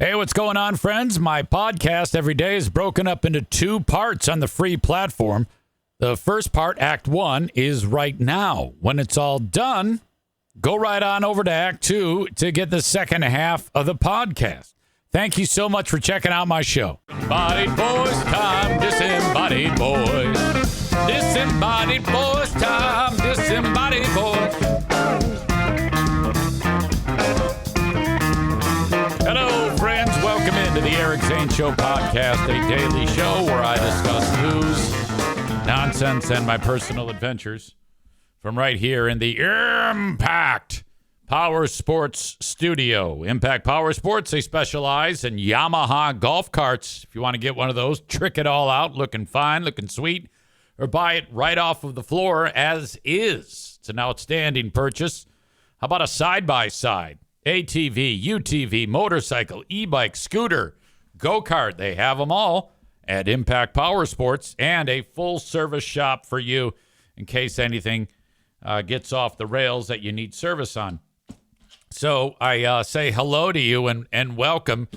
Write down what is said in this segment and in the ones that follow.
Hey, what's going on, friends? My podcast every day is broken up into two parts on the free platform. The first part, Act 1, is right now. When it's all done, go right on over to Act 2 to get the second half of the podcast. Thank you so much for checking out my show. Disembodied boys time, disembodied boys. Disembodied boys time, disembodied boys. Hello, friends. Welcome into the Eric Zane Show podcast, a daily show where I discuss news, nonsense, and my personal adventures from right here in the Impact Power Sports Studio. Impact Power Sports, they specialize in Yamaha golf carts. If you want to get one of those, trick it all out, looking fine, looking sweet, or buy it right off of the floor as is. It's an outstanding purchase. How about a side-by-side? ATV, UTV, motorcycle, e-bike, scooter, go-kart. They have them all at Impact Power Sports, and a full-service shop for you in case anything gets off the rails that you need service on. So I say hello to you and welcome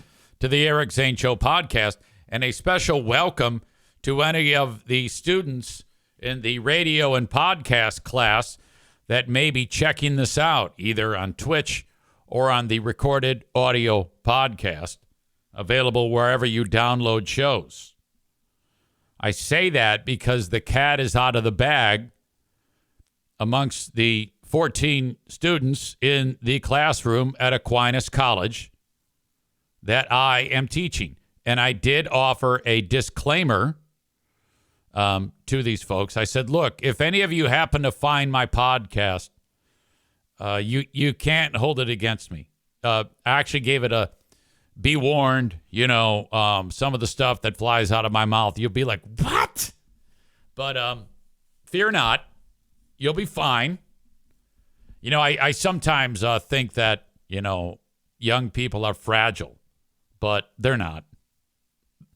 to the Eric Zane Show podcast, and a special welcome to any of the students in the radio and podcast class that may be checking this out, either on Twitch or on the recorded audio podcast, available wherever you download shows. I say that because the cat is out of the bag amongst the 14 students in the classroom at Aquinas College that I am teaching. And I did offer a disclaimer to these folks. I said, look, if any of you happen to find my podcast, you can't hold it against me. I actually gave it a be warned, some of the stuff that flies out of my mouth. You'll be like, what? But fear not. You'll be fine. I sometimes think that, young people are fragile, but they're not.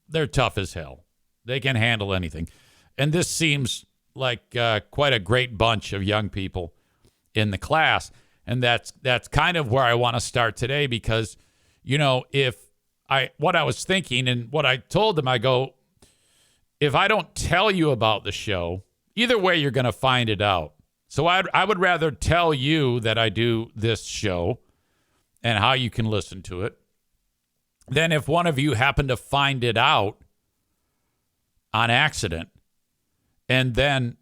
They're tough as hell. They can handle anything. And this seems like quite a great bunch of young people in the class. And that's kind of where I want to start today because, what I was thinking and what I told them, I go, if I don't tell you about the show, either way, you're going to find it out. So I would rather tell you that I do this show and how you can listen to it than if one of you happen to find it out on accident and then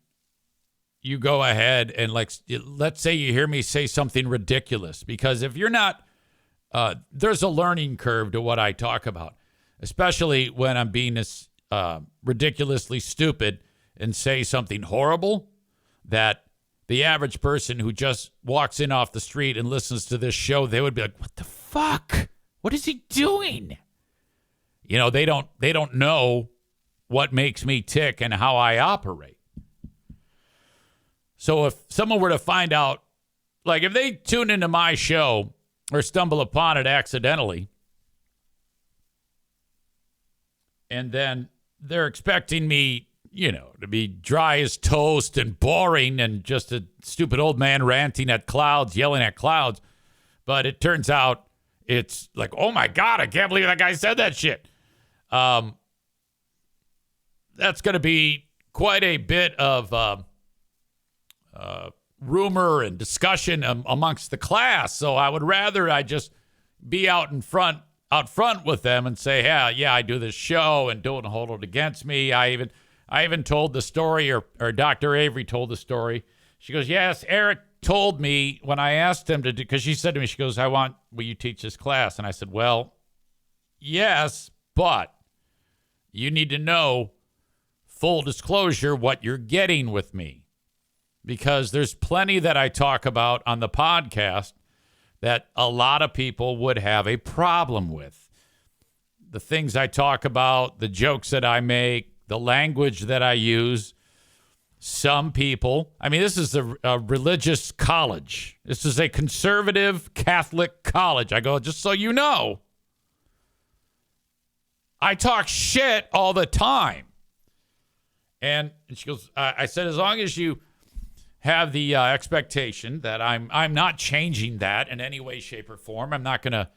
you go ahead and let's say you hear me say something ridiculous, because if you're not, there's a learning curve to what I talk about, especially when I'm being this ridiculously stupid and say something horrible that the average person who just walks in off the street and listens to this show, they would be like, what the fuck? What is he doing? They don't know what makes me tick and how I operate. So if someone were to find out, like if they tune into my show or stumble upon it accidentally, and then they're expecting me, to be dry as toast and boring and just a stupid old man ranting at clouds, yelling at clouds. But it turns out it's like, oh my God, I can't believe that guy said that shit. That's going to be quite a bit of rumor and discussion amongst the class. So I would rather I just be out front with them and say, yeah, I do this show and don't hold it against me. I even told the story, or Dr. Avery told the story. She goes, yes, Eric told me when I asked him to do, because she said to me, she goes, will you teach this class? And I said, well, yes, but you need to know, full disclosure, what you're getting with me. Because there's plenty that I talk about on the podcast that a lot of people would have a problem with. The things I talk about, the jokes that I make, the language that I use. Some people, this is a religious college. This is a conservative Catholic college. I go, just so you know, I talk shit all the time. And she goes, I said, as long as you have the expectation that I'm not changing that in any way, shape, or form. I'm not going to,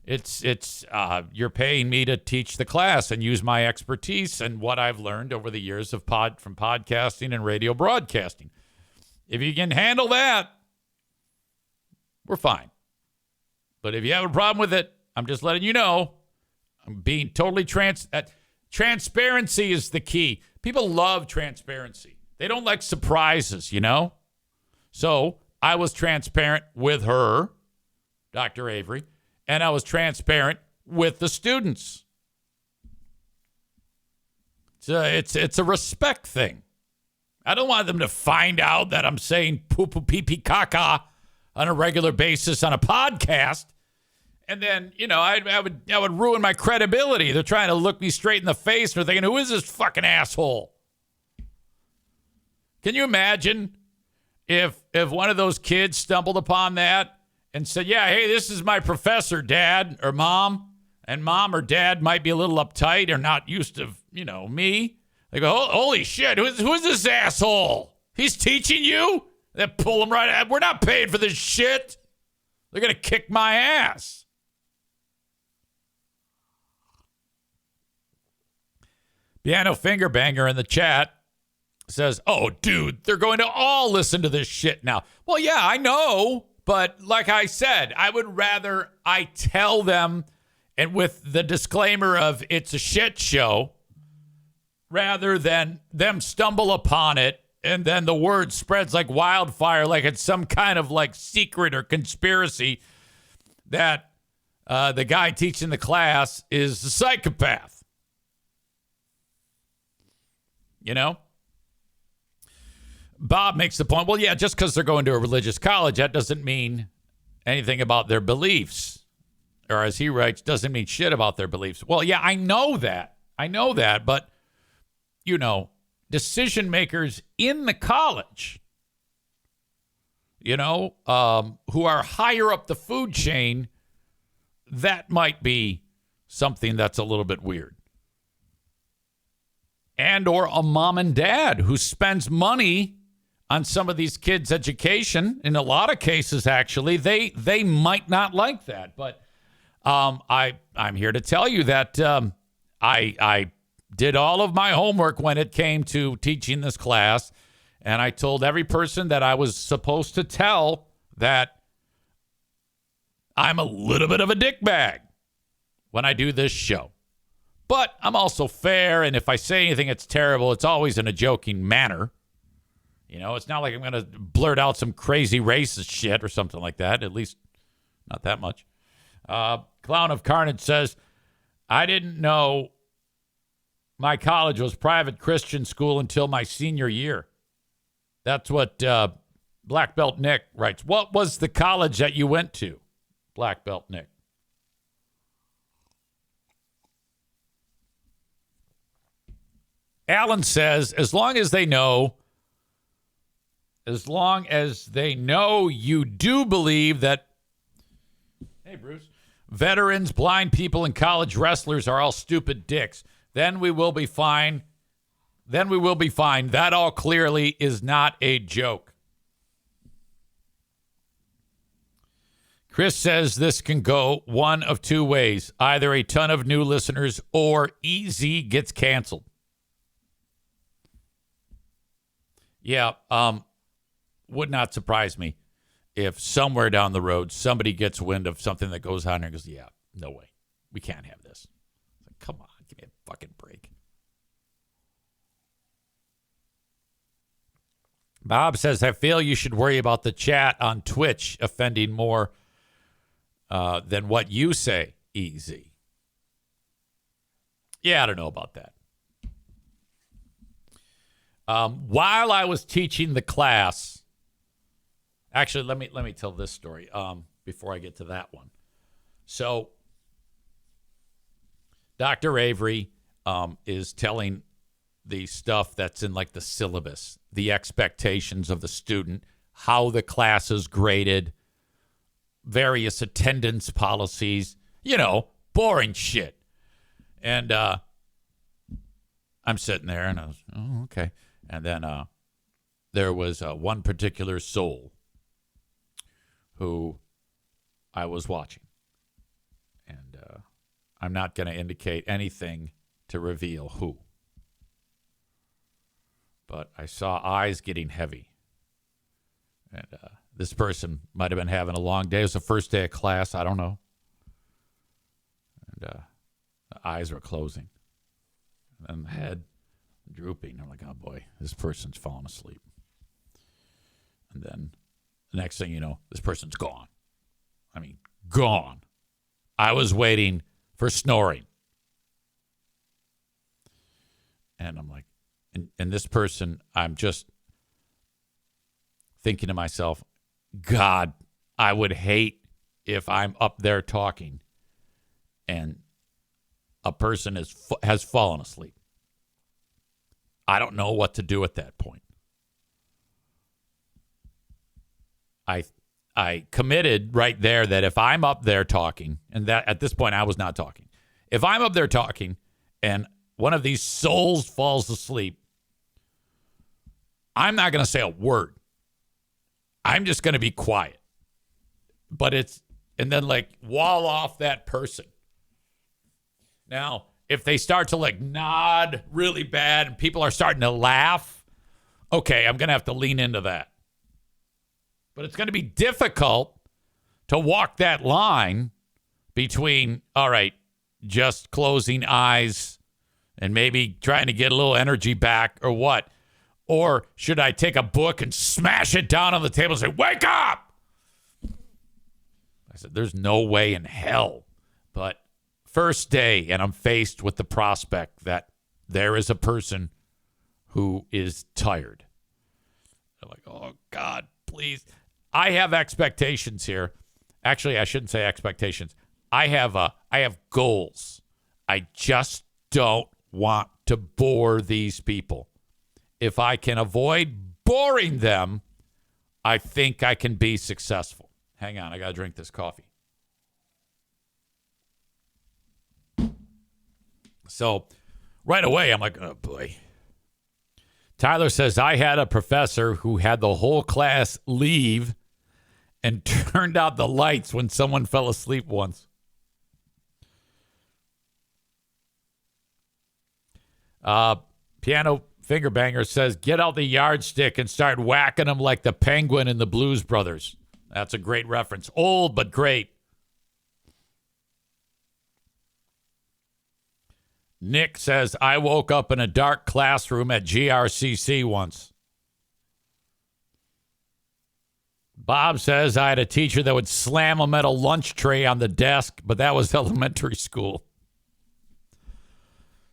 You're paying me to teach the class and use my expertise and what I've learned over the years of from podcasting and radio broadcasting. If you can handle that, we're fine. But if you have a problem with it, I'm just letting you know. I'm being totally transparency is the key. People love transparency. They don't like surprises, you know? So I was transparent with her, Dr. Avery, and I was transparent with the students. It's a respect thing. I don't want them to find out that I'm saying poo poo pee pee caca on a regular basis on a podcast. And then, you know, I would ruin my credibility. They're trying to look me straight in the face and they're thinking, who is this fucking asshole? Can you imagine if one of those kids stumbled upon that and said, yeah, hey, this is my professor, Dad or Mom, and Mom or Dad might be a little uptight or not used to, you know, me. They go, holy shit, who is this asshole? He's teaching you? They pull him right out. We're not paying for this shit. They're going to kick my ass. Piano Finger Banger in the chat says, oh, dude, they're going to all listen to this shit now. Well, yeah, I know. But like I said, I would rather I tell them, and with the disclaimer of it's a shit show, rather than them stumble upon it and then the word spreads like wildfire, like it's some kind of like secret or conspiracy that the guy teaching the class is a psychopath. You know? Bob makes the point, well, yeah, just because they're going to a religious college, that doesn't mean anything about their beliefs. Or as he writes, doesn't mean shit about their beliefs. Well, yeah, I know that. But, you know, decision makers in the college, you know, who are higher up the food chain, that might be something that's a little bit weird. And or a mom and dad who spends money on some of these kids' education. In a lot of cases, actually, they might not like that. But I'm here to tell you that I did all of my homework when it came to teaching this class, and I told every person that I was supposed to tell that I'm a little bit of a dickbag when I do this show. But I'm also fair, and if I say anything that's terrible, it's always in a joking manner. You know, it's not like I'm going to blurt out some crazy racist shit or something like that, at least not that much. Clown of Carnage says, I didn't know my college was private Christian school until my senior year. That's what Black Belt Nick writes. What was the college that you went to, Black Belt Nick? Alan says, as long as they know you do believe that, hey, Bruce, veterans, blind people, and college wrestlers are all stupid dicks, then we will be fine. That all clearly is not a joke. Chris says this can go one of two ways. Either a ton of new listeners or EZ gets canceled. Yeah, would not surprise me if somewhere down the road somebody gets wind of something that goes on and goes, yeah, no way. We can't have this. Like, come on, give me a fucking break. Bob says, I feel you should worry about the chat on Twitch offending more than what you say, EZ. Yeah, I don't know about that. While I was teaching the class, actually, let me tell this story before I get to that one. So, Dr. Avery is telling the stuff that's in like the syllabus, the expectations of the student, how the class is graded, various attendance policies, you know, boring shit. And I'm sitting there and I was, oh, okay. And then there was one particular soul who I was watching. And I'm not going to indicate anything to reveal who. But I saw eyes getting heavy. And this person might have been having a long day. It was the first day of class. I don't know. And the eyes were closing. And the head drooping. I'm like, oh, boy, this person's falling asleep. And then the next thing you know, this person's gone. I mean, gone. I was waiting for snoring. And I'm like, and this person, I'm just thinking to myself, God, I would hate if I'm up there talking and a person has fallen asleep. I don't know what to do at that point. I committed right there that if I'm up there talking, and that at this point I was not talking. If I'm up there talking and one of these souls falls asleep, I'm not going to say a word. I'm just going to be quiet. And then like wall off that person. Now, if they start to like nod really bad and people are starting to laugh, okay, I'm going to have to lean into that. But it's going to be difficult to walk that line between, all right, just closing eyes and maybe trying to get a little energy back or what? Or should I take a book and smash it down on the table and say, wake up? I said, there's no way in hell. But first day, and I'm faced with the prospect that there is a person who is tired. They're like, oh, God, please. I have expectations here. Actually, I shouldn't say expectations. I have goals. I just don't want to bore these people. If I can avoid boring them, I think I can be successful. Hang on, I got to drink this coffee. So right away, I'm like, oh, boy. Tyler says, I had a professor who had the whole class leave and turned out the lights when someone fell asleep once. Piano Finger Banger says, get out the yardstick and start whacking them like the penguin in the Blues Brothers. That's a great reference. Old, but great. Nick says, I woke up in a dark classroom at GRCC once. Bob says, I had a teacher that would slam a metal lunch tray on the desk, but that was elementary school.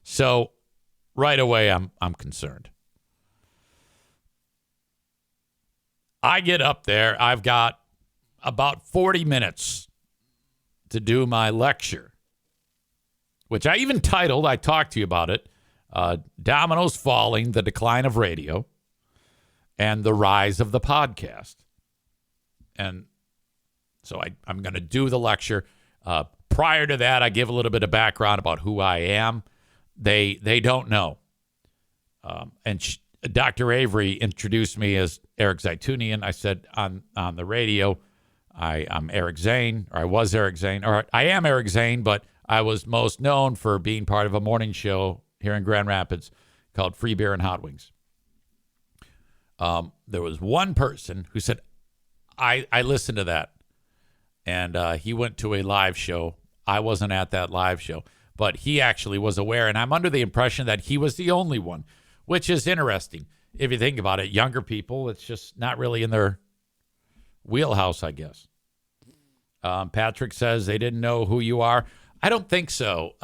So right away, I'm concerned. I get up there. I've got about 40 minutes to do my lecture, which I even titled, I talked to you about it, Dominoes Falling, The Decline of Radio, and the Rise of the Podcast. And so I'm going to do the lecture. Prior to that, I give a little bit of background about who I am. They don't know. Dr. Avery introduced me as Eric Zaitunian. I said on the radio, I'm Eric Zane, or I was Eric Zane, or I am Eric Zane, but I was most known for being part of a morning show here in Grand Rapids called Free Beer and Hot Wings. There was one person who said, I listened to that, and he went to a live show. I wasn't at that live show, but he actually was aware, and I'm under the impression that he was the only one, which is interesting. If you think about it, younger people, it's just not really in their wheelhouse, I guess. Patrick says they didn't know who you are. I don't think so.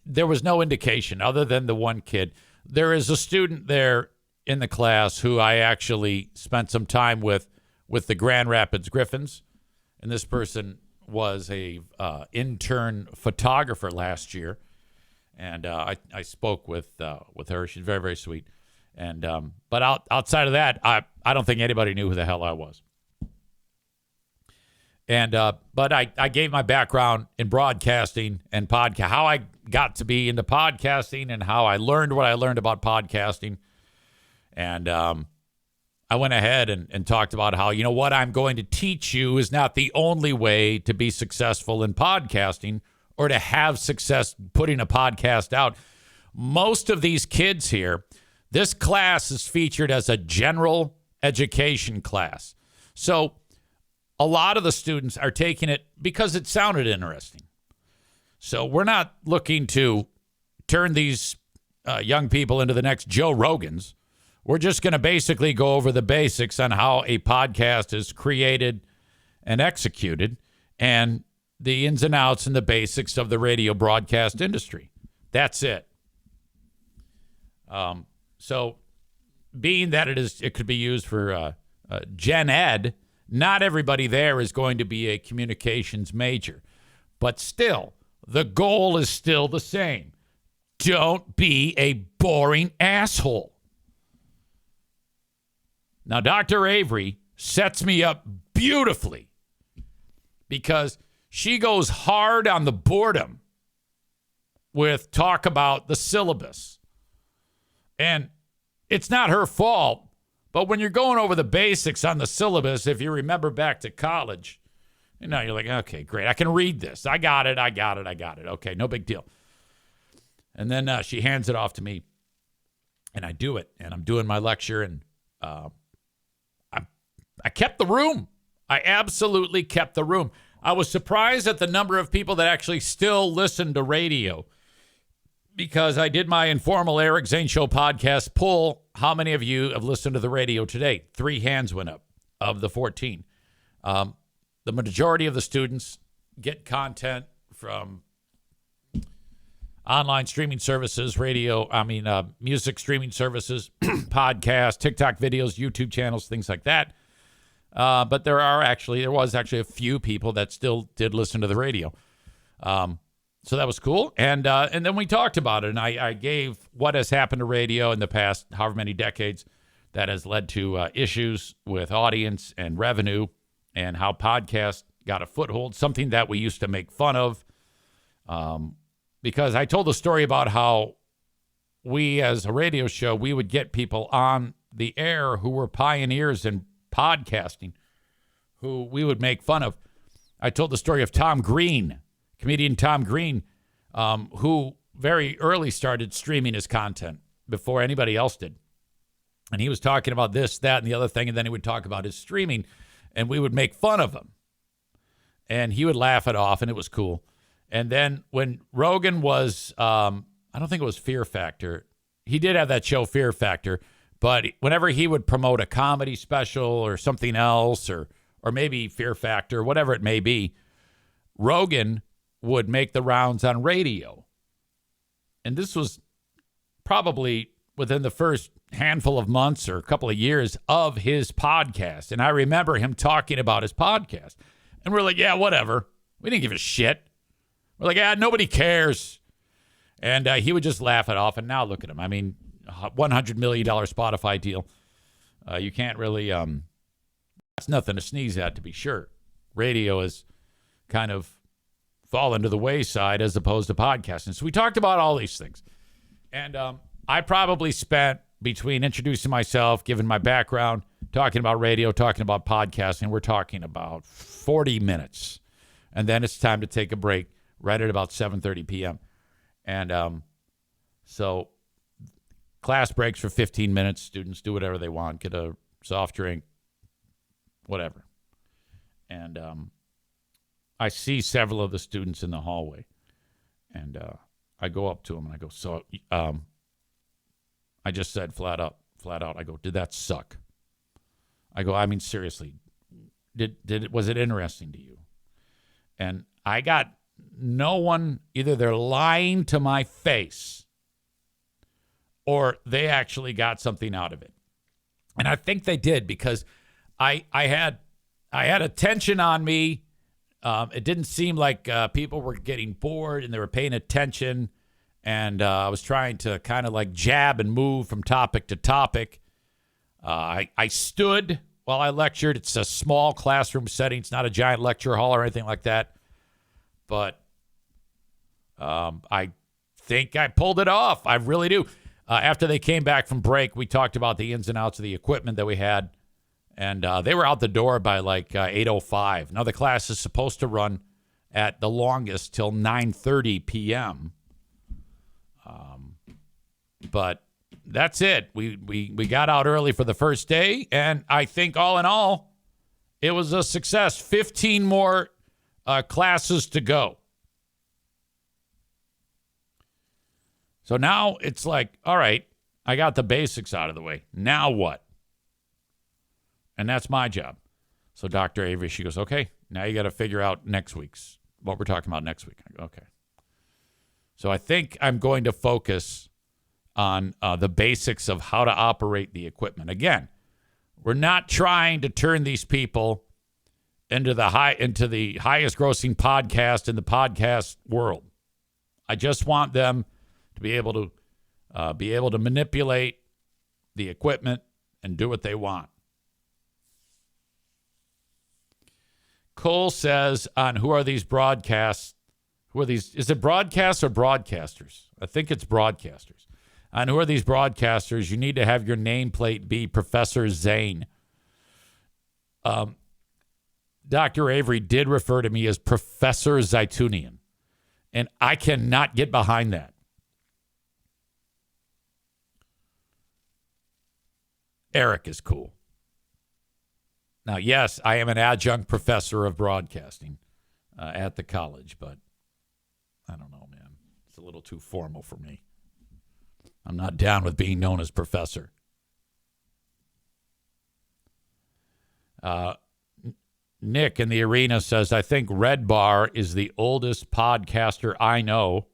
There was no indication other than the one kid. There is a student there in the class who I actually spent some time with the Grand Rapids Griffins, and this person was a intern photographer last year, and I spoke with her. She's very, very sweet, and but outside of that, I don't think anybody knew who the hell I was. And but I gave my background in broadcasting and podcast, how I got to be into podcasting and how I learned what I learned about podcasting. And I went ahead and talked about how, what I'm going to teach you is not the only way to be successful in podcasting or to have success putting a podcast out. Most of these kids here, this class is featured as a general education class. So a lot of the students are taking it because it sounded interesting. So we're not looking to turn these young people into the next Joe Rogans. We're just going to basically go over the basics on how a podcast is created and executed and the ins and outs and the basics of the radio broadcast industry. That's it. So being that it could be used for gen ed, not everybody there is going to be a communications major. But still, the goal is still the same. Don't be a boring asshole. Now, Dr. Avery sets me up beautifully because she goes hard on the boredom with talk about the syllabus. And it's not her fault, but when you're going over the basics on the syllabus, if you remember back to college, you're like, okay, great. I can read this. I got it. Okay, no big deal. And then she hands it off to me, and I do it. And I'm doing my lecture, and I kept the room. I absolutely kept the room. I was surprised at the number of people that actually still listen to radio because I did my informal Eric Zane Show podcast poll. How many of you have listened to the radio today? 3 hands went up of the 14. The majority of the students get content from online streaming services, music streaming services, podcasts, TikTok videos, YouTube channels, things like that. But there was actually a few people that still did listen to the radio. So that was cool. And then we talked about it, and I gave what has happened to radio in the past however many decades that has led to issues with audience and revenue and how podcasts got a foothold, something that we used to make fun of. Because I told the story about how we, as a radio show, we would get people on the air who were pioneers in podcasting, who we would make fun of. I told the story of Tom Green, comedian Tom Green, who very early started streaming his content before anybody else did. And he was talking about this, that, and the other thing, and then he would talk about his streaming, and we would make fun of him. And he would laugh it off, and it was cool. And then when Rogan was, I don't think it was Fear Factor. He did have that show, Fear Factor. But whenever he would promote a comedy special or something else, or maybe Fear Factor, whatever it may be, Rogan would make the rounds on radio. And this was probably within the first handful of months or a couple of years of his podcast. And I remember him talking about his podcast. And we're like, yeah, whatever. We didn't give a shit. We're like, nobody cares. And he would just laugh it off. And now look at him. I mean, $100 million Spotify deal. You can't really, that's nothing to sneeze at, to be sure. Radio has kind of fallen to the wayside as opposed to podcasting. So we talked about all these things. And I probably spent, between introducing myself, giving my background, talking about radio, talking about podcasting, we're talking about 40 minutes. And then it's time to take a break right at about 7:30 p.m. And so class breaks for 15 minutes. Students do whatever they want, get a soft drink, whatever. And I see several of the students in the hallway. And I go up to them and I go, so I just said flat out, I go, did that suck? I go, I mean, seriously, was it interesting to you? And I got no one, either they're lying to my face or they actually got something out of it. And I think they did, because I had attention on me. It didn't seem like people were getting bored and they were paying attention. And I was trying to kind of like jab and move from topic to topic. I stood while I lectured. It's a small classroom setting. It's not a giant lecture hall or anything like that. But I think I pulled it off. I really do. After they came back from break, we talked about the ins and outs of the equipment that we had. And they were out the door by like 8:05. Now the class is supposed to run at the longest till 9:30 p.m. But that's it. We got out early for the first day, and I think all in all, it was a success. 15 more classes to go. So now it's like, all right, I got the basics out of the way. Now what? And that's my job. So Dr. Avery, she goes, okay, now you got to figure out what we're talking about next week. I go, okay. So I think I'm going to focus on the basics of how to operate the equipment. Again, we're not trying to turn these people into the highest grossing podcast in the podcast world. I just want them to be able to manipulate the equipment and do what they want. Cole says on Who Are These Broadcasts? Who are these? Is it broadcasts or broadcasters? I think it's broadcasters. On Who Are These Broadcasters? You need to have your nameplate be Professor Zane. Dr. Avery did refer to me as Professor Zaitunian, and I cannot get behind that. Eric is cool. Now, yes, I am an adjunct professor of broadcasting at the college, but I don't know, man. It's a little too formal for me. I'm not down with being known as professor. Nick in the arena says, I think Red Bar is the oldest podcaster I know.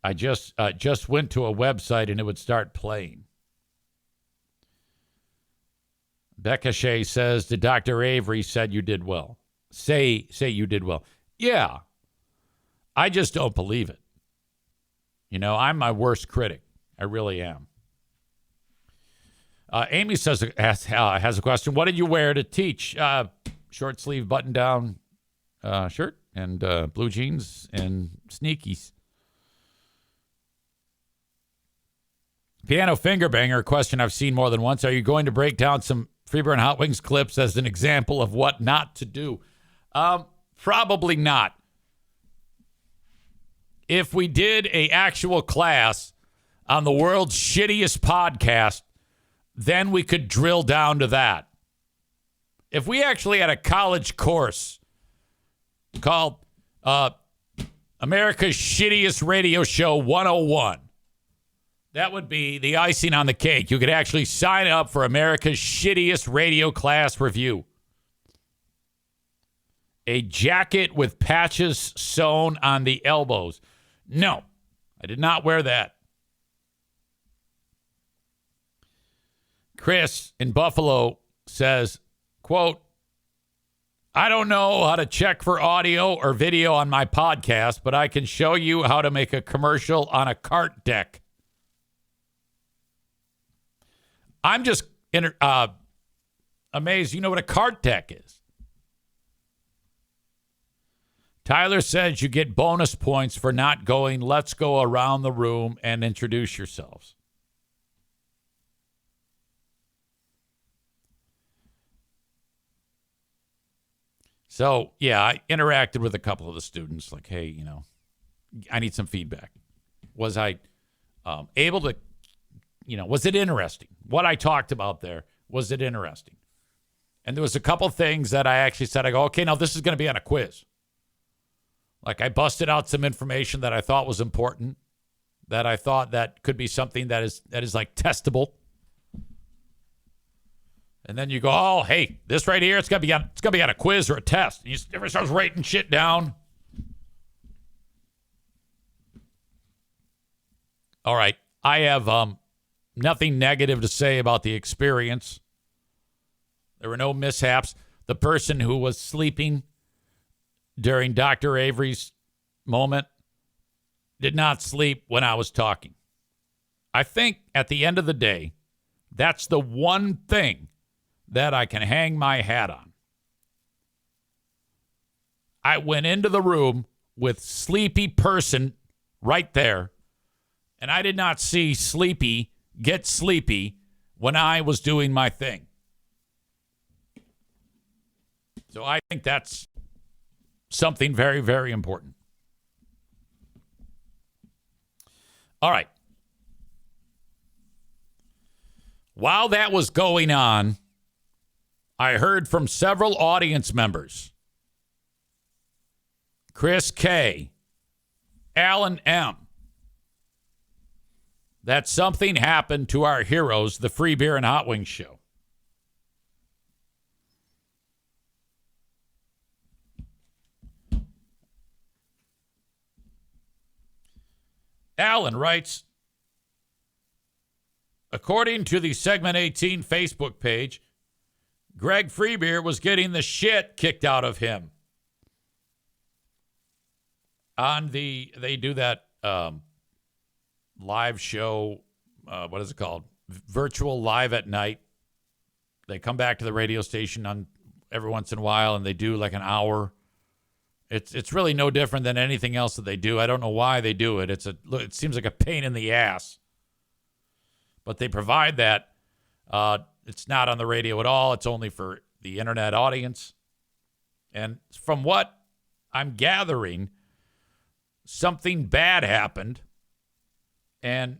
I just went to a website and it would start playing. Becca Shea says, did Dr. Avery said you did well? Say you did well. Yeah. I just don't believe it. You know, I'm my worst critic. I really am. Amy says has a question. What did you wear to teach? Short sleeve button down shirt and blue jeans and sneakies. Piano finger banger, a question I've seen more than once. Are you going to break down some Freeburn Hot Wings clips as an example of what not to do? Probably not. If we did a actual class on the world's shittiest podcast, then we could drill down to that. If we actually had a college course called America's Shittiest Radio Show 101, that would be the icing on the cake. You could actually sign up for America's Shittiest Radio Class Review. A jacket with patches sewn on the elbows. No, I did not wear that. Chris in Buffalo says, quote, I don't know how to check for audio or video on my podcast, but I can show you how to make a commercial on a cart deck. I'm just amazed you know what a cart deck is. Tyler says you get bonus points for not going, let's go around the room and introduce yourselves. So, yeah, I interacted with a couple of the students like, hey, you know, I need some feedback. Was I able to, you know, was it interesting? What I talked about there, was it interesting? And there was a couple things that I actually said, I go, okay, now this is going to be on a quiz. Like I busted out some information that I thought was important, that I thought that could be something that is like testable. And then you go, oh, hey, this right here, it's gonna be on a quiz or a test. And everyone starts writing shit down. All right, I have nothing negative to say about the experience. There were no mishaps. The person who was sleeping during Dr. Avery's moment did not sleep when I was talking. I think at the end of the day, that's the one thing that I can hang my hat on. I went into the room with sleepy person right there, and I did not see sleepy get sleepy when I was doing my thing. So I think that's something very, very important. All right. While that was going on, I heard from several audience members, Chris K., Alan M., that something happened to our heroes, the Free Beer and Hot Wings show. Alan writes, according to the Segment 18 Facebook page, Greg Freebeer was getting the shit kicked out of him. They do that live show, what is it called? Virtual Live at Night. They come back to the radio station on every once in a while, and they do like an hour. It's really no different than anything else that they do. I don't know why they do it. It seems like a pain in the ass. But they provide that. It's not on the radio at all. It's only for the internet audience. And from what I'm gathering, something bad happened, and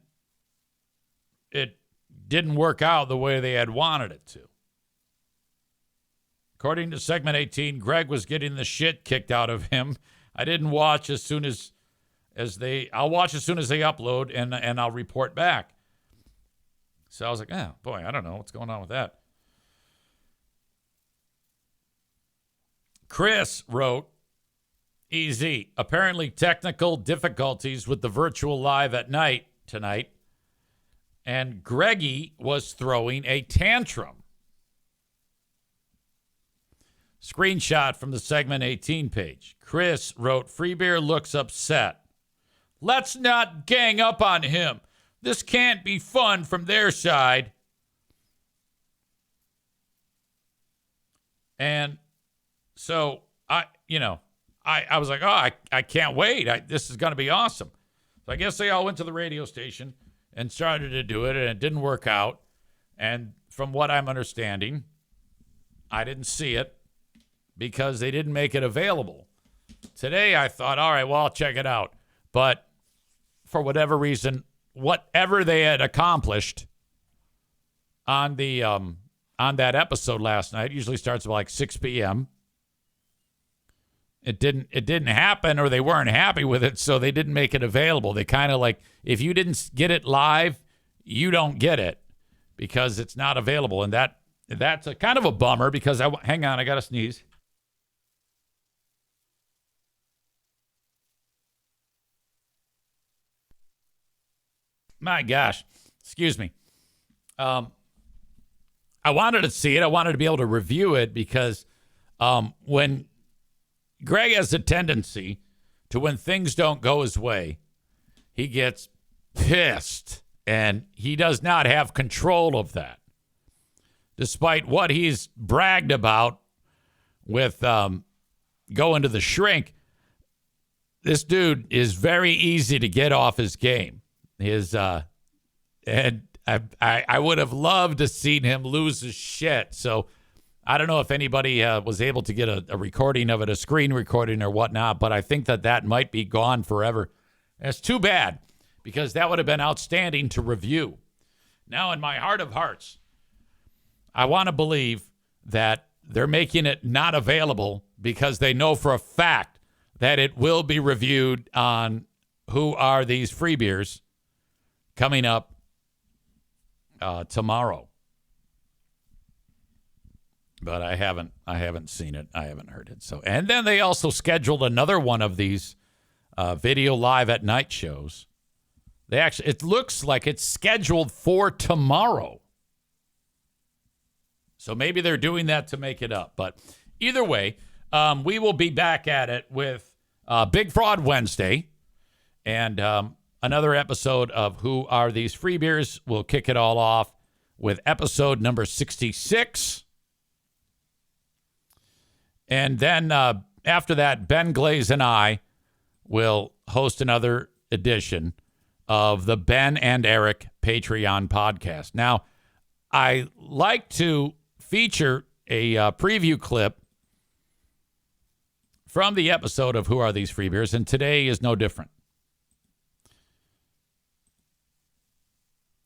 it didn't work out the way they had wanted it to. According to Segment 18, Greg was getting the shit kicked out of him. I didn't watch as soon as I'll watch as soon as they upload, and I'll report back. So I was like, oh, boy, I don't know what's going on with that. Chris wrote, EZ, apparently technical difficulties with the virtual live at night tonight, and Greggy was throwing a tantrum. Screenshot from the Segment 18 page. Chris wrote, Free Beer looks upset. Let's not gang up on him. This can't be fun from their side. And so I was like, oh, I can't wait. This is going to be awesome. So I guess they all went to the radio station and started to do it, and it didn't work out. And from what I'm understanding, I didn't see it because they didn't make it available. Today I thought, all right, well, I'll check it out. But for whatever reason, whatever they had accomplished on the on that episode last night, usually starts at like 6 p.m. It didn't happen, or they weren't happy with it, so they didn't make it available. They kind of like, if you didn't get it live, you don't get it because it's not available, and that's a kind of a bummer because hang on, I got to sneeze. My gosh, excuse me. I wanted to see it. I wanted to be able to review it because when Greg has a tendency to, when things don't go his way, he gets pissed, and he does not have control of that. Despite what he's bragged about with going to the shrink, this dude is very easy to get off his game. And I would have loved to seen him lose his shit. So I don't know if anybody was able to get a recording of it, a screen recording or whatnot, but I think that might be gone forever. And it's too bad because that would have been outstanding to review. Now, in my heart of hearts, I want to believe that they're making it not available because they know for a fact that it will be reviewed on Who Are These Free Beers coming up tomorrow. But I haven't seen it. I haven't heard it. So, and then they also scheduled another one of these video live at night shows. It looks like it's scheduled for tomorrow. So maybe they're doing that to make it up. But either way, we will be back at it with Big Fraud Wednesday and another episode of Who Are These Free Beers. We'll kick it all off with episode number 66. And then after that, Ben Glaze and I will host another edition of the Ben and Eric Patreon podcast. Now, I like to feature a preview clip from the episode of Who Are These Free Beers? And today is no different.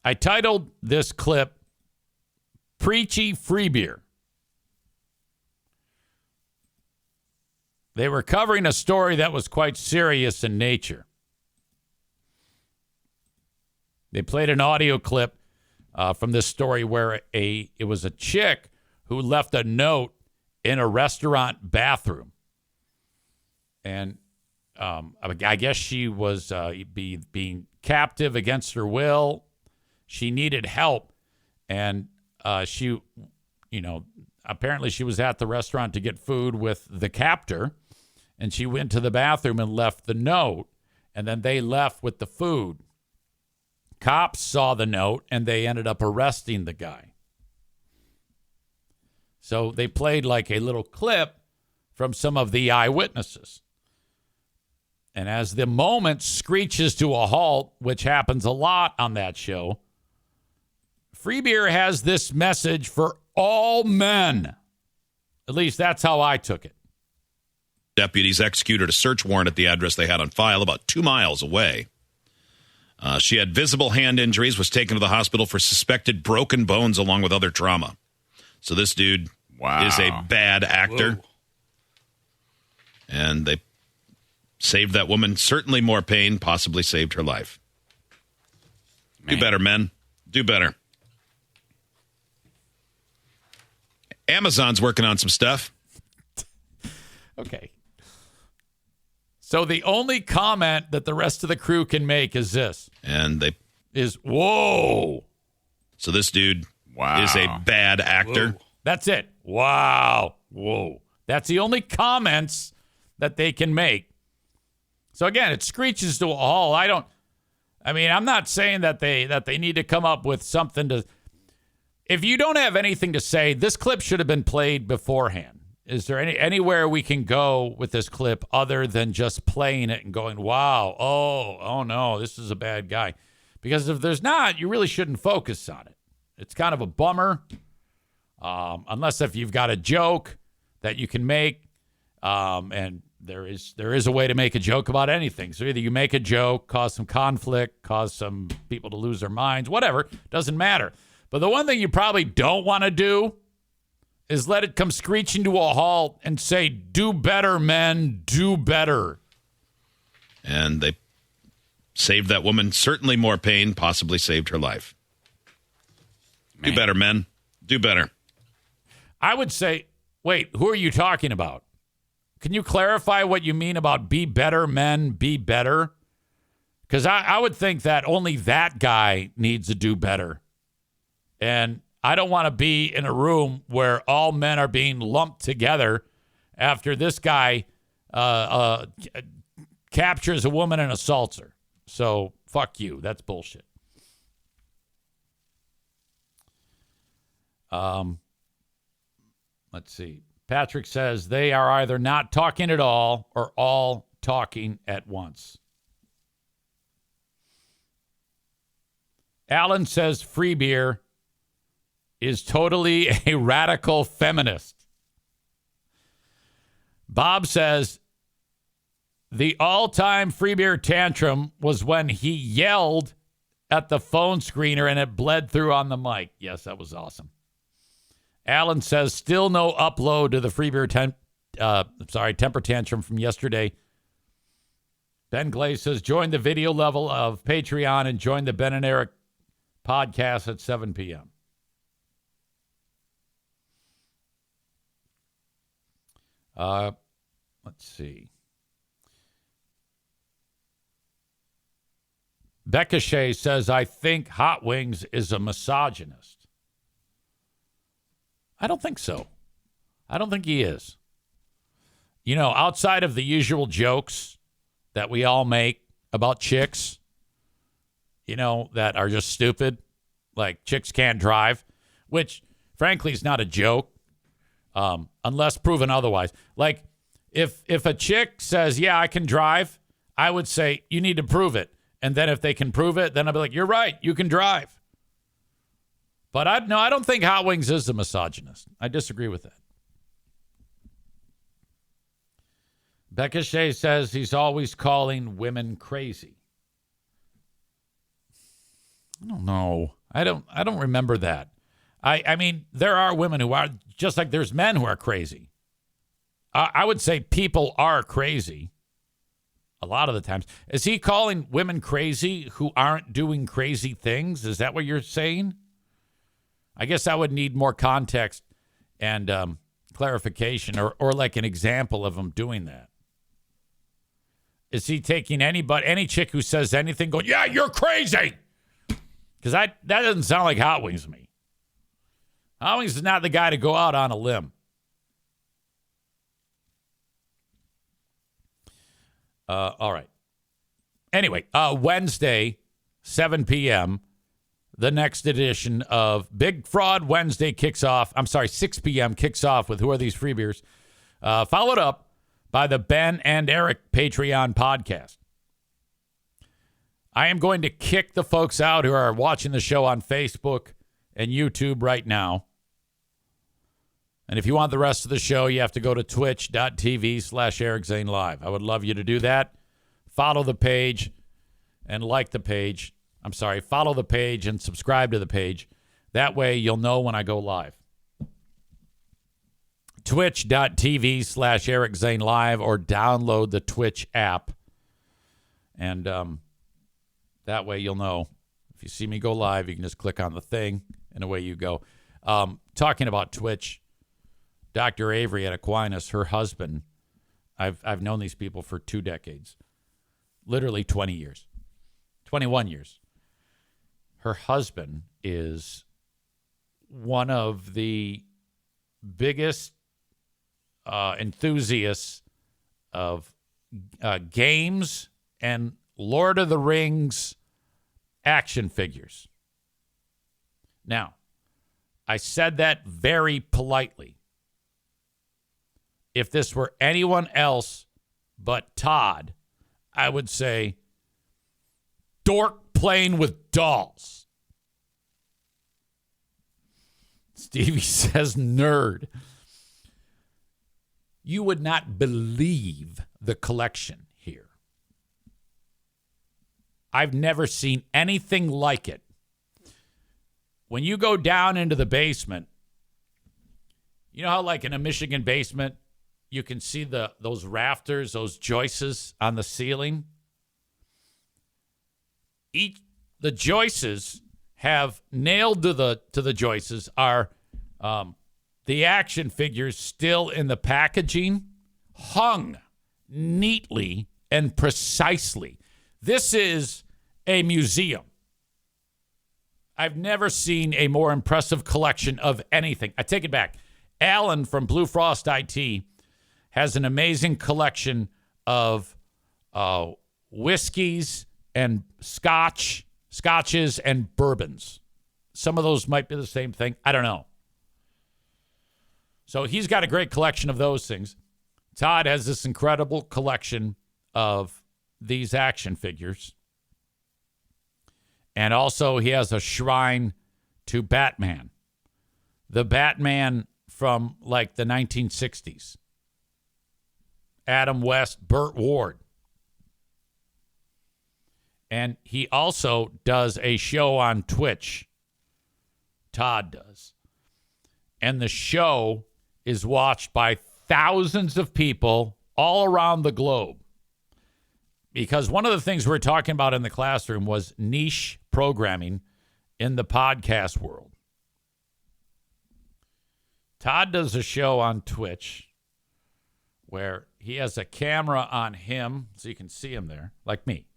I titled this clip, Preachy Free Beer. They were covering a story that was quite serious in nature. They played an audio clip from this story where it was a chick who left a note in a restaurant bathroom. And I guess she was being captive against her will. She needed help. And apparently she was at the restaurant to get food with the captor. And she went to the bathroom and left the note. And then they left with the food. Cops saw the note, and they ended up arresting the guy. So they played like a little clip from some of the eyewitnesses. And as the moment screeches to a halt, which happens a lot on that show, Free Beer has this message for all men. At least that's how I took it. Deputies executed a search warrant at the address they had on file about 2 miles away. She had visible hand injuries, was taken to the hospital for suspected broken bones along with other trauma. So this dude is a bad actor. Whoa. And they saved that woman certainly more pain, possibly saved her life. Man. Do better, men. Do better. Amazon's working on some stuff. Okay. So the only comment that the rest of the crew can make is this. And they whoa. So this dude is a bad actor. Whoa. That's it. Wow. Whoa. That's the only comments that they can make. So again, it screeches to a halt. I'm not saying that they need to come up with something to. If you don't have anything to say, this clip should have been played beforehand. Is there anywhere we can go with this clip other than just playing it and going, wow, oh no, this is a bad guy? Because if there's not, you really shouldn't focus on it. It's kind of a bummer, unless if you've got a joke that you can make, and there is a way to make a joke about anything. So either you make a joke, cause some conflict, cause some people to lose their minds, whatever, doesn't matter. But the one thing you probably don't want to do is let it come screeching to a halt and say, do better, men, do better. And they saved that woman certainly more pain, possibly saved her life. Man. Do better, men. Do better. I would say, wait, who are you talking about? Can you clarify what you mean about be better, men, be better? Because I would think that only that guy needs to do better. And I don't want to be in a room where all men are being lumped together after this guy captures a woman and assaults her. So, fuck you. That's bullshit. Let's see. Patrick says they are either not talking at all or all talking at once. Alan says Free Beer is totally a radical feminist. Bob says the all-time Free Beer tantrum was when he yelled at the phone screener and it bled through on the mic. Yes, that was awesome. Alan says still no upload to the Free Beer temper tantrum from yesterday. Ben Glaze says join the video level of Patreon and join the Ben and Eric podcast at 7 p.m. Let's see. Becca Shea says, I think Hot Wings is a misogynist. I don't think so. I don't think he is. You know, outside of the usual jokes that we all make about chicks, you know, that are just stupid, like chicks can't drive, which, frankly, is not a joke. Unless proven otherwise. Like, if a chick says, yeah, I can drive, I would say, you need to prove it. And then if they can prove it, then I'll be like, you're right, you can drive. But I don't think Hot Wings is a misogynist. I disagree with that. Becca Shea says he's always calling women crazy. I don't know. I don't remember that. I mean, there are women who are, just like there's men who are crazy. I would say people are crazy a lot of the times. Is he calling women crazy who aren't doing crazy things? Is that what you're saying? I guess I would need more context and clarification or like an example of him doing that. Is he taking any chick who says anything going, yeah, you're crazy? Because that doesn't sound like Hot Wings to me. Hot Wings is not the guy to go out on a limb. All right. Anyway, Wednesday, 7 p.m., the next edition of Big Fraud Wednesday kicks off. I'm sorry, 6 p.m. kicks off with Who Are These Free Beers? Followed up by the Ben and Eric Patreon podcast. I am going to kick the folks out who are watching the show on Facebook and YouTube right now. And if you want the rest of the show, you have to go to twitch.tv/Eric Zane Live. I would love you to do that. Follow the page and like the page. I'm sorry, follow the page and subscribe to the page. That way you'll know when I go live. Twitch.tv/Eric Zane Live or download the Twitch app. And that way you'll know. If you see me go live, you can just click on the thing and away you go. Talking about Twitch, Dr. Avery at Aquinas, her husband, I've known these people for 2 decades. Literally 20 years. 21 years. Her husband is one of the biggest enthusiasts of games and Lord of the Rings action figures. Now, I said that very politely. If this were anyone else but Todd, I would say, dork playing with dolls. Stevie says nerd. You would not believe the collection here. I've never seen anything like it. When you go down into the basement, you know how like in a Michigan basement, you can see those rafters, those joists on the ceiling? The joists have nailed to the joists are the action figures still in the packaging, hung neatly and precisely. This is a museum. I've never seen a more impressive collection of anything. I take it back. Alan from Blue Frost IT has an amazing collection of whiskeys and scotches and bourbons. Some of those might be the same thing. I don't know. So he's got a great collection of those things. Todd has this incredible collection of these action figures. And also he has a shrine to Batman. The Batman from like the 1960s. Adam West, Burt Ward. And he also does a show on Twitch. Todd does. And the show is watched by thousands of people all around the globe. Because one of the things we were talking about in the classroom was niche programming in the podcast world. Todd does a show on Twitch where he has a camera on him, so you can see him there, like me.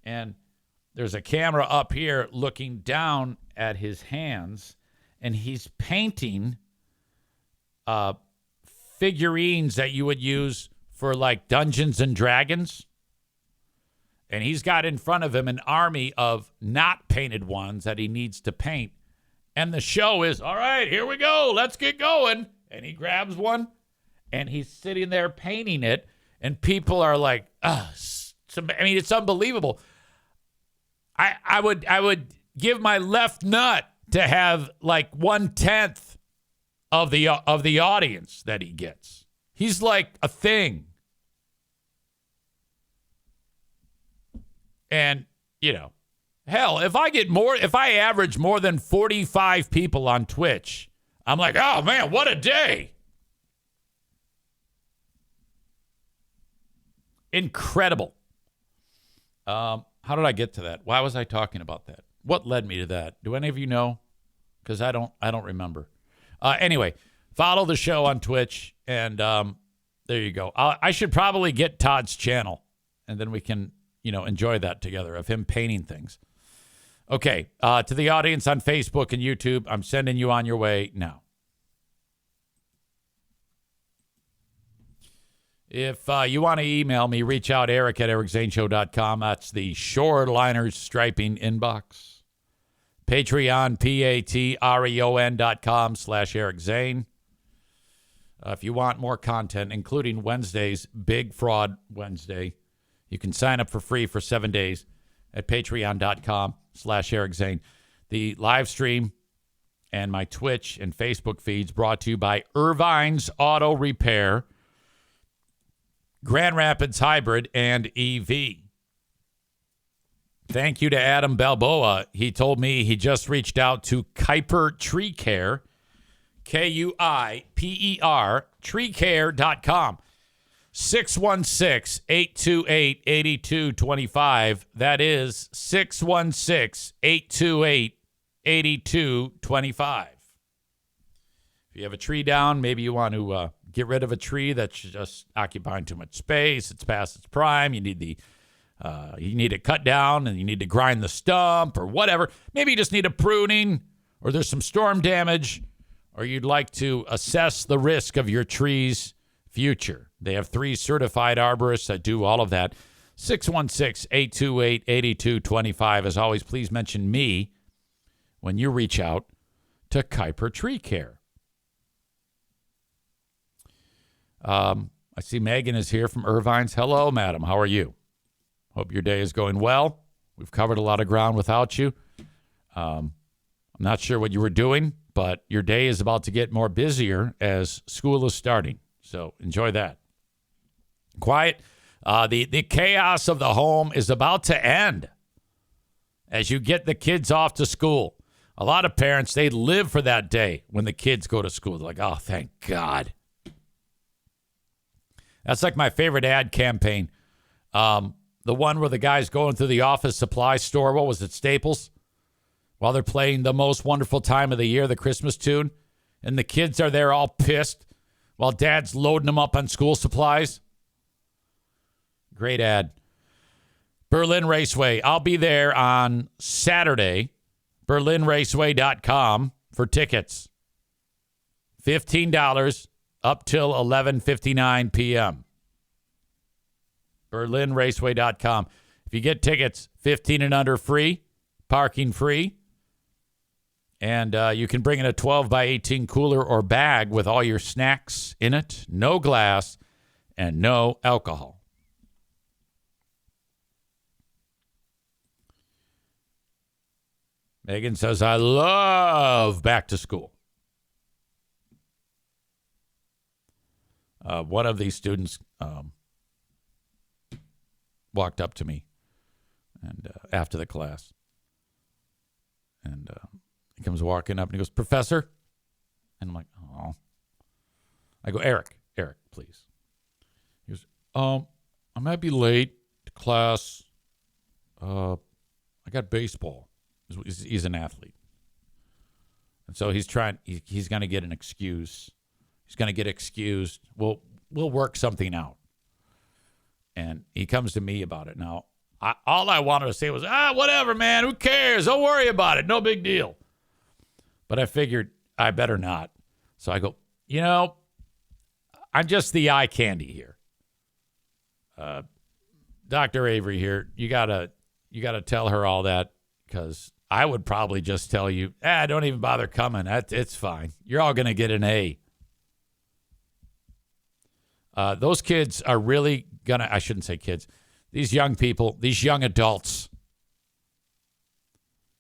And there's a camera up here looking down at his hands, and he's painting figurines that you would use for like Dungeons and Dragons. And he's got in front of him an army of not painted ones that he needs to paint. And the show is, all right, here we go. Let's get going. And he grabs one, and he's sitting there painting it. And people are like, it's unbelievable. I would give my left nut to have like 1/10 of the audience that he gets. He's like a thing. And, hell, if I average more than 45 people on Twitch, I'm like, oh, man, what a day. Incredible. How did I get to that? Why was I talking about that? What led me to that? Do any of you know? Because I don't remember. Anyway, follow the show on Twitch, and there you go. I should probably get Todd's channel, and then we can, enjoy that together of him painting things. Okay, to the audience on Facebook and YouTube, I'm sending you on your way now. If you want to email me, reach out, eric@ericzaneshow.com. That's the Shoreliners Striping inbox. Patreon, patreon.com/Eric Zane. If you want more content, including Wednesday's Big Fraud Wednesday, you can sign up for free for 7 days at patreon.com/Eric Zane. The live stream and my Twitch and Facebook feeds brought to you by Irvine's Auto Repair, Grand Rapids Hybrid, and EV. Thank you to Adam Balboa. He told me he just reached out to Kuiper Tree Care, KUIPER, treecare.com. 616-828-8225. That is 616-828-8225. If you have a tree down, maybe you want to get rid of a tree that's just occupying too much space. It's past its prime. You need it cut down, and you need to grind the stump or whatever. Maybe you just need a pruning, or there's some storm damage, or you'd like to assess the risk of your tree's future. They have 3 certified arborists that do all of that. 616-828-8225. As always, please mention me when you reach out to Kuiper Tree Care. I see Megan is here from Irvine's. Hello, madam. How are you? Hope your day is going well. We've covered a lot of ground without you. I'm not sure what you were doing, but your day is about to get more busier as school is starting. So enjoy that. Quiet. The chaos of the home is about to end as you get the kids off to school. A lot of parents, they live for that day when the kids go to school. They're like, oh, thank God. That's like my favorite ad campaign. The one where the guy's going through the office supply store. What was it, Staples? While they're playing The Most Wonderful Time of the Year, the Christmas tune. And the kids are there all pissed while dad's loading them up on school supplies. Great ad. Berlin Raceway. I'll be there on Saturday. BerlinRaceway.com for tickets. $15 up till 11:59 p.m. BerlinRaceway.com. If you get tickets, 15 and under free, parking free, and you can bring in a 12 by 18 cooler or bag with all your snacks in it, no glass, and no alcohol. Megan says, I love back to school. One of these students walked up to me and after the class. And he comes walking up and he goes, Professor? And I'm like, oh. I go, Eric, please. He goes, I might be late to class. I got baseball. He's an athlete. And so he's going to get an excuse. He's going to get excused. We'll work something out. And he comes to me about it. Now, all I wanted to say was, whatever, man. Who cares? Don't worry about it. No big deal. But I figured I better not. So I go, I'm just the eye candy here. Dr. Avery here, you gotta tell her all that, because I would probably just tell you, don't even bother coming. It's fine. You're all going to get an A. Those kids are really I shouldn't say kids. These young people, these young adults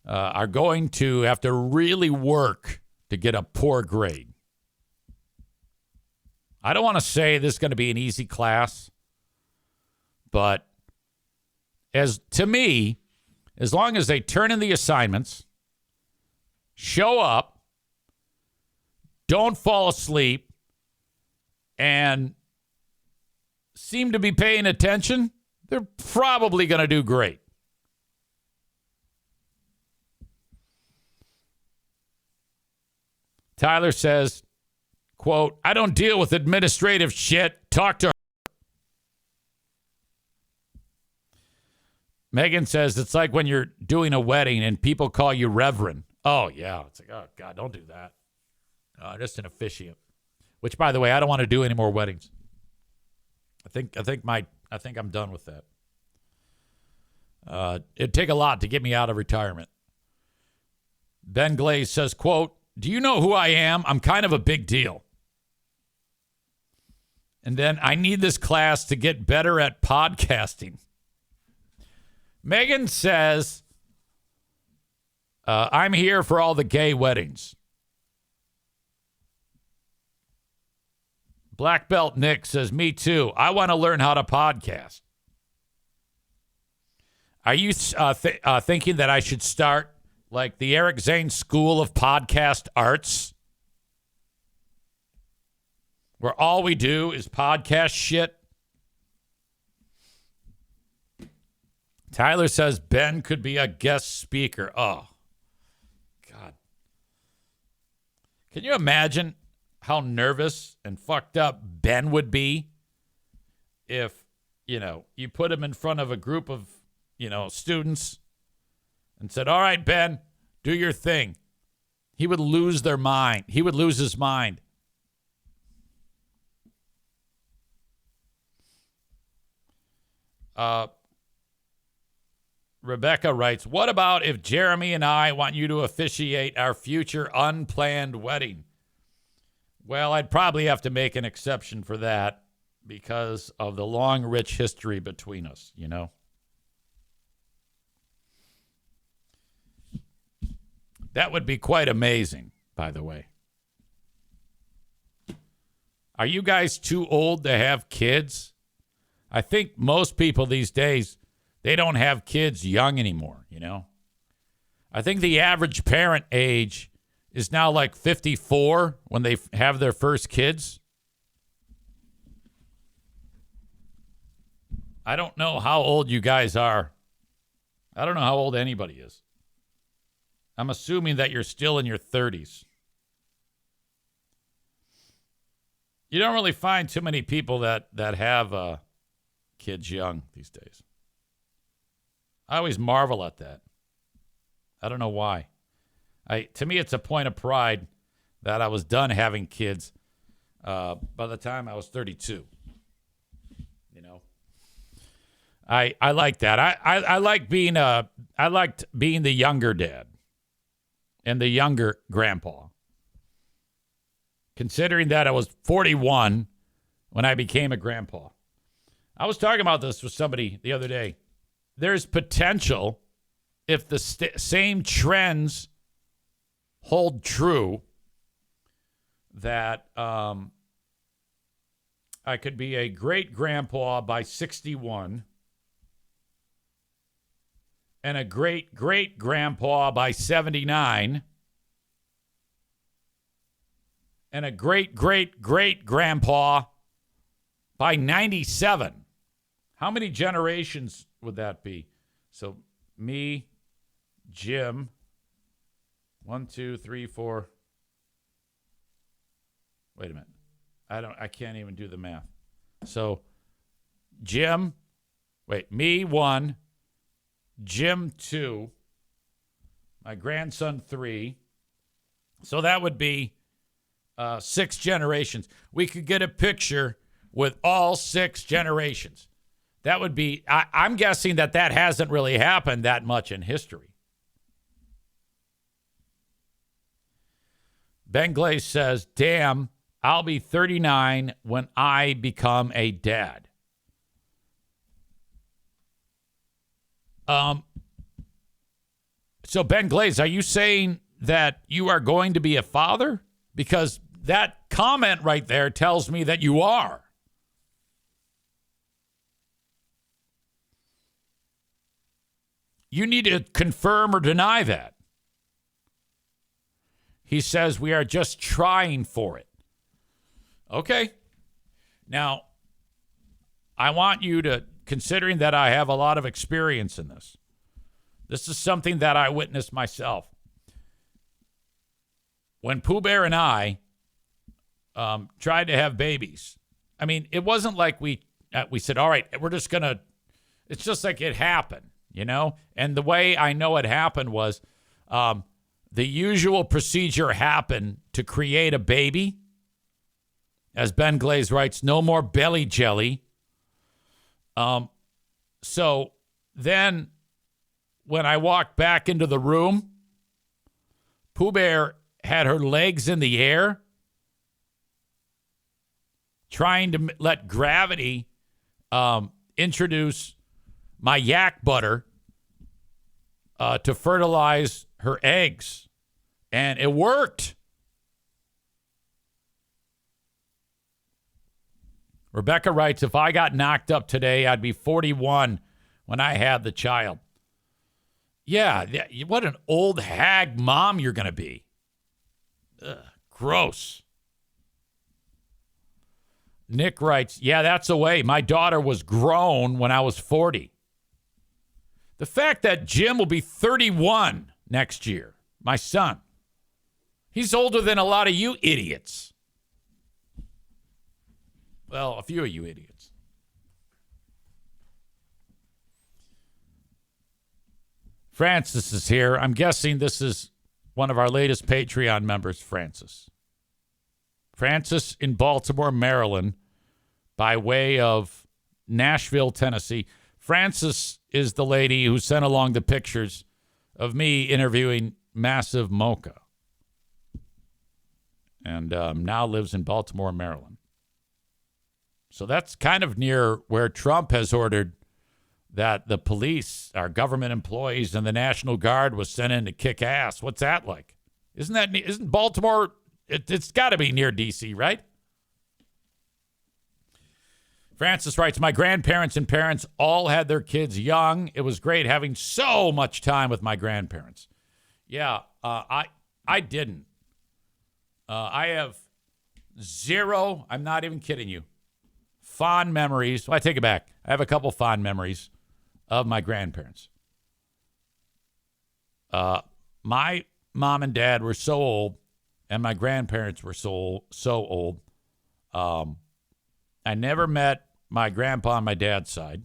are going to have to really work to get a poor grade. I don't want to say this is going to be an easy class, but to me, as long as they turn in the assignments, show up, don't fall asleep, and seem to be paying attention, they're probably going to do great. Tyler says, quote, I don't deal with administrative shit. Talk to her. Megan says, it's like when you're doing a wedding and people call you Reverend. Oh, yeah. It's like, oh, God, don't do that. Just an officiant. Which, by the way, I don't want to do any more weddings. I think I'm done with that. It'd take a lot to get me out of retirement. Ben Glaze says, quote, do you know who I am? I'm kind of a big deal. And then I need this class to get better at podcasting. Megan says, I'm here for all the gay weddings. Black Belt Nick says, me too. I want to learn how to podcast. Are you thinking that I should start like the Eric Zane School of Podcast Arts, where all we do is podcast shit? Tyler says Ben could be a guest speaker. Oh, God. Can you imagine how nervous and fucked up Ben would be if, you put him in front of a group of, students and said, all right, Ben, do your thing. He would lose their mind. He would lose his mind. Rebecca writes, what about if Jeremy and I want you to officiate our future unplanned wedding? Well, I'd probably have to make an exception for that because of the long, rich history between us, That would be quite amazing, by the way. Are you guys too old to have kids? I think most people these days, they don't have kids young anymore, I think the average parent age is now like 54 when they have their first kids. I don't know how old you guys are. I don't know how old anybody is. I'm assuming that you're still in your 30s. You don't really find too many people that have kids young these days. I always marvel at that. I don't know why. To me, it's a point of pride that I was done having kids by the time I was 32. I like that. I like being I liked being the younger dad and the younger grandpa. Considering that I was 41 when I became a grandpa. I was talking about this with somebody the other day. There's potential if the same trends hold true that I could be a great grandpa by 61 and a great great grandpa by 79 and a great great great grandpa by 97. How many generations would that be? So me, Jim, 1, 2, 3, 4. Wait a minute. I can't even do the math. So Jim, me 1, Jim 2, my grandson 3. So that would be 6 generations. We could get a picture with all 6 generations. That would be, I'm guessing that hasn't really happened that much in history. Ben Glaze says, damn, I'll be 39 when I become a dad. So Ben Glaze, are you saying that you are going to be a father? Because that comment right there tells me that you are. You need to confirm or deny that. He says we are just trying for it. Okay. Now, I want you to, considering that I have a lot of experience in this, this is something that I witnessed myself. When Pooh Bear and I tried to have babies, I mean, it wasn't like we said, all right, we're just going to, it's just like it happened, you know? And the way I know it happened was the usual procedure happened to create a baby. As Ben Glaze writes, no more belly jelly. So then when I walked back into the room, Pooh Bear had her legs in the air, trying to let gravity introduce my yak butter to fertilize her eggs. And it worked. Rebecca writes, if I got knocked up today, I'd be 41 when I had the child. Yeah, what an old hag mom you're going to be. Ugh, gross. Nick writes, yeah, that's the way. My daughter was grown when I was 40. The fact that Jim will be 31 next year, my son, he's older than a lot of you idiots. Well, a few of you idiots. Francis is here. I'm guessing this is one of our latest Patreon members, Francis. Francis in Baltimore, Maryland, by way of Nashville, Tennessee. Francis is the lady who sent along the pictures of me interviewing Massive Mocha. And now lives in Baltimore, Maryland. So that's kind of near where Trump has ordered that the police, our government employees, and the National Guard was sent in to kick ass. What's that like? Isn't Baltimore, it's got to be near D.C., right? Francis writes, my grandparents and parents all had their kids young. It was great having so much time with my grandparents. Yeah, I didn't. I have zero, I'm not even kidding you, fond memories. Well, I take it back. I have a couple fond memories of my grandparents. My mom and dad were so old, and my grandparents were so old. I never met my grandpa on my dad's side.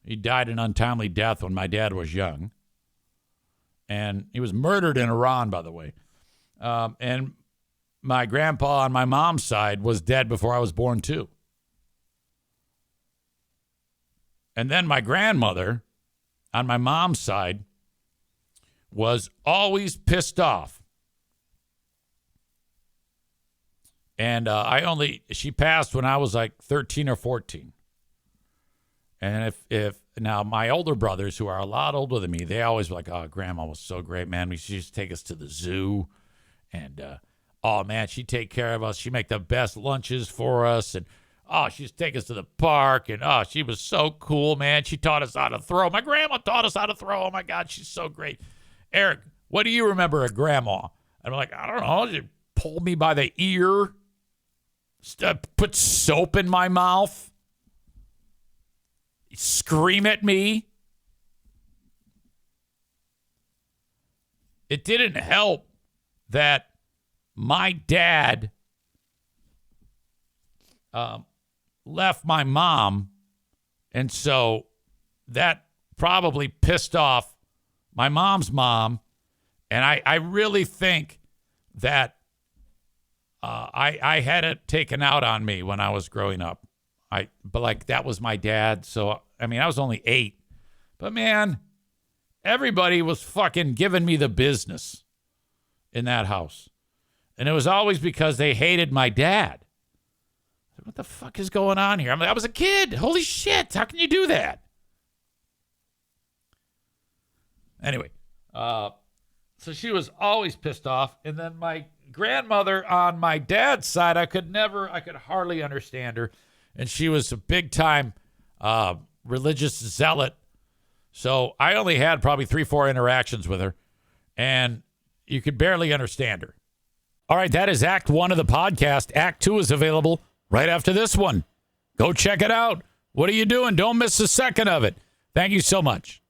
He died an untimely death when my dad was young. And he was murdered in Iran, by the way. And my grandpa on my mom's side was dead before I was born, too. And then my grandmother on my mom's side was always pissed off. And she passed when I was like 13 or 14. And if now my older brothers, who are a lot older than me, they always were like, oh, Grandma was so great, man. She used to take us to the zoo. And, oh, man, she'd take care of us. She'd make the best lunches for us. And, oh, she used to take us to the park. And, oh, she was so cool, man. She taught us how to throw. My grandma taught us how to throw. Oh, my God, she's so great. Eric, what do you remember of Grandma? And I'm like, I don't know. She pulled me by the ear, put soap in my mouth, scream at me. It didn't help that my dad left my mom, and so that probably pissed off my mom's mom, and I really think that I had it taken out on me when I was growing up. But like that was my dad, so I mean I was only 8, but man, everybody was fucking giving me the business in that house. And it was always because they hated my dad. What the fuck is going on here? I was a kid. Holy shit. How can you do that? Anyway, so she was always pissed off. And then my grandmother on my dad's side, I could hardly understand her. And she was a big time religious zealot. So I only had probably 3-4 interactions with her, and you could barely understand her. All right, that is Act 1 of the podcast. Act 2 is available right after this one. Go check it out. What are you doing? Don't miss a second of it. Thank you so much.